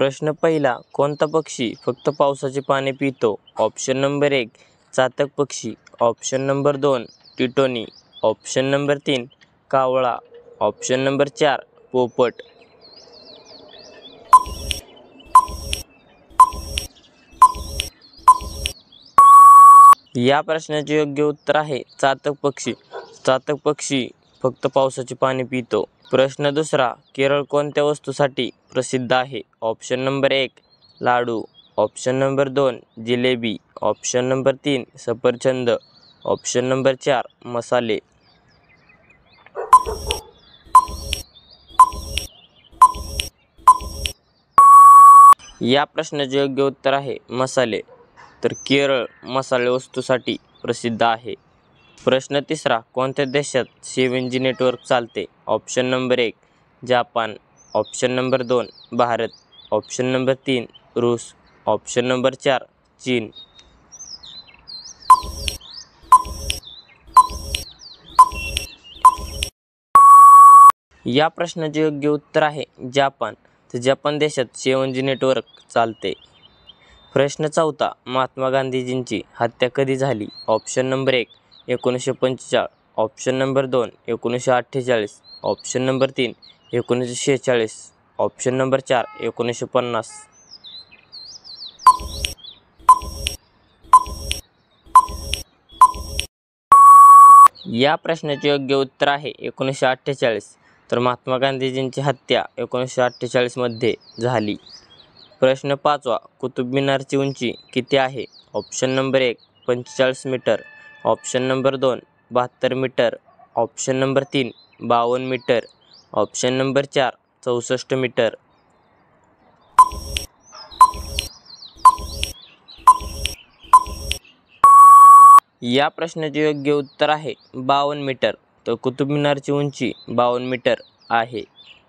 प्रश्न पहिला, कोणता पक्षी फक्त पावसाचे पाणी पितो? ऑप्शन नंबर 1 चातक पक्षी, ऑप्शन नंबर 2 टिटोनी, ऑप्शन नंबर 3 कावळा, ऑप्शन नंबर 4 पोपट. या प्रश्नाचे योग्य उत्तर आहे चातक पक्षी. चातक पक्षी फक्त पावसाचे पाणी पितो. प्रश्न दुसरा, केरळ कोणत्या वस्तूसाठी प्रसिद्ध आहे? ऑप्शन नंबर 1 लाडू, ऑप्शन नंबर 2 जिलेबी, ऑप्शन नंबर 3 सफरचंद, ऑप्शन नंबर 4 मसाले. या प्रश्नाचे योग्य उत्तर आहे मसाले. तर केरळ मसाले वस्तूसाठी प्रसिद्ध आहे. प्रश्न तिसरा, कोणत्या देशात 7G नेटवर्क चालते? Option number 1 Japan, option number 2 Bharat, option number 3 रूस, ऑप्शन नंबर 4 चीन. या प्रश्नाचे योग्य उत्तर आहे जापान. तर जपान देशात 7G नेटवर्क चालते. प्रश्न चौथा, महात्मा गांधीजींची हत्या कधी झाली? Option number 1 1945, option number 2 1948, option number 3 1946, option number 4 1950. या प्रश्नाचे योग्य उत्तर आहे 1948. तर महात्मा गांधीजींची हत्या 1948 मध्ये झाली. प्रश्न पाचवा, कुतुब मिनारची उंची किती आहे? Option number 1 45 metre, option number 2 72 metre, option number 3 52 metre, option number 4 64 metre. या प्रश्नाचे योग्य उत्तर आहे 52 मीटर. तर कुतुब मिनारची उंची 52 मीटर आहे.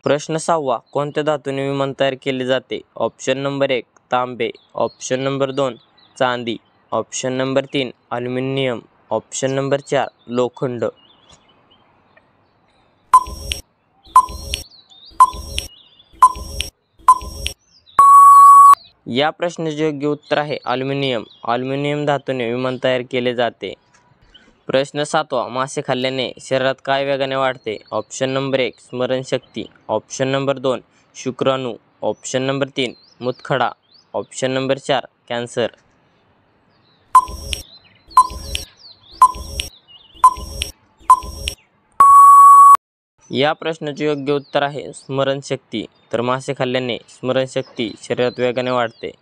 प्रश्न सहावा, कोणत्या धातूने विमान तयार केले जाते? ऑप्शन नंबर 1 तांबे, ऑप्शन नंबर 2 चांदी, option number 3 aluminium, option number 4 लोखंड. या प्रश्नाचे योग्य उत्तर आहे ॲल्युमिनियम. ॲल्युमिनियम धातूने विमान तयार केले जाते. प्रश्न सातवा, मासे खाल्ल्याने शरीरात काय वेगाने वाढते? ऑप्शन नंबर 1 स्मरणशक्ती, ऑप्शन नंबर 2 शुक्राणू, ऑप्शन नंबर 3 मूतखडा, ऑप्शन नंबर 4 कॅन्सर. या प्रश्नाचे योग्य उत्तर आहे स्मरणशक्ती. तर मासे खाल्ल्याने स्मरणशक्ती शरीरात वेगाने वाढते.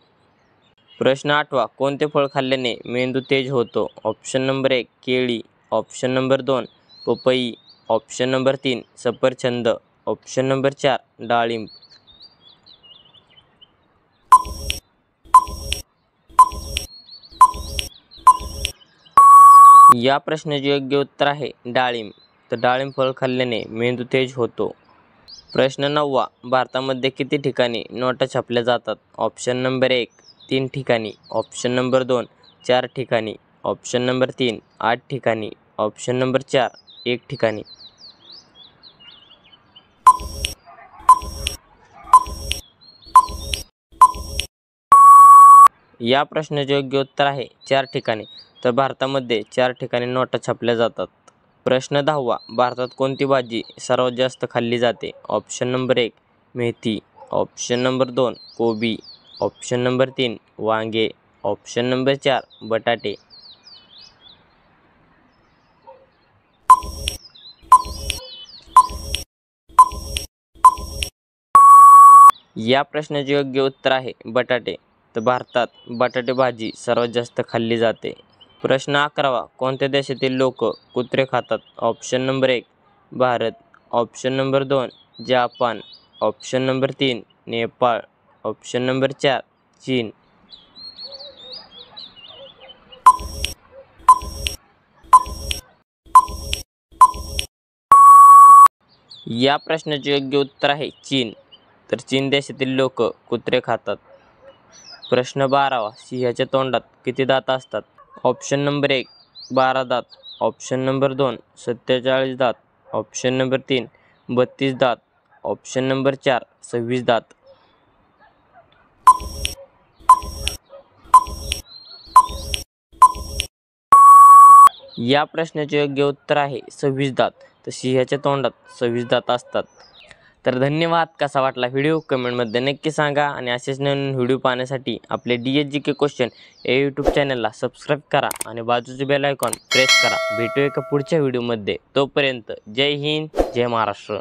प्रश्न आठवा, कोणते फळ खाल्ल्याने मेंदू तेज होतो? ऑप्शन नंबर 1 केळी, ऑप्शन नंबर 2 पपई, ऑप्शन नंबर 3 सफरचंद, ऑप्शन नंबर 4 डाळिंब. या प्रश्नाचे योग्य उत्तर आहे डाळिंब. तर डाळिंब फळ खाल्ल्याने मेंदू तेज होतो. प्रश्न नववा, भारतामध्ये किती ठिकाणी नोटा छापल्या जातात? ऑप्शन नंबर 1 3 ठिकाणी, ऑप्शन नंबर 2 4 ठिकाणी, ऑप्शन नंबर 3 8 ठिकाणी, ऑप्शन नंबर 4 1 ठिकाणी. या प्रश्नाचे योग्य उत्तर आहे 4 ठिकाणी. तर भारतामध्ये 4 ठिकाणी नोटा छापल्या जातात. प्रश्न 10वा, भारतात कोणती भाजी सर्वात जास्त खाल्ली जाते? ऑप्शन नंबर 1 मेथी, ऑप्शन नंबर 2 कोबी, ऑप्शन नंबर 3 वांगे, ऑप्शन नंबर 4 बटाटे. या प्रश्नाचे योग्य उत्तर आहे बटाटे. तर भारतात बटाटे भाजी सर्वात जास्त खाल्ली जाते. प्रश्न 11वा, कोणत्या देशातील लोक कुत्रे खातात? Option number 1 Bharat, option number 2 Japan, option number 3 Nepal, option number 4 चीन. या प्रश्नाचे योग्य उत्तर आहे चीन. तर चीन देशातील लोक कुत्रे खातात. प्रश्न 12वा, सिंहाच्या तोंडात किती दात असतात? ऑप्शन नंबर 1 12 दात, ऑप्शन नंबर 2 47 दात, ऑप्शन नंबर 3 32 दात, ऑप्शन नंबर 4 26 दात. या प्रश्नाचे योग्य उत्तर आहे 26 दात. तर सिंहाच्या तोंडात 26 दात असतात. तर धन्यवाद. कसा वाटला व्हिडिओ कमेंटमध्ये नक्की सांगा आणि असेच नवीन व्हिडिओ पाहण्यासाठी आपले DSGK क्वेश्चन या यूट्यूब चॅनलला सबस्क्राईब करा आणि बाजूचे बेल आयकॉन प्रेस करा. भेटू एका पुढच्या व्हिडिओमध्ये. तोपर्यंत जय हिंद, जय महाराष्ट्र.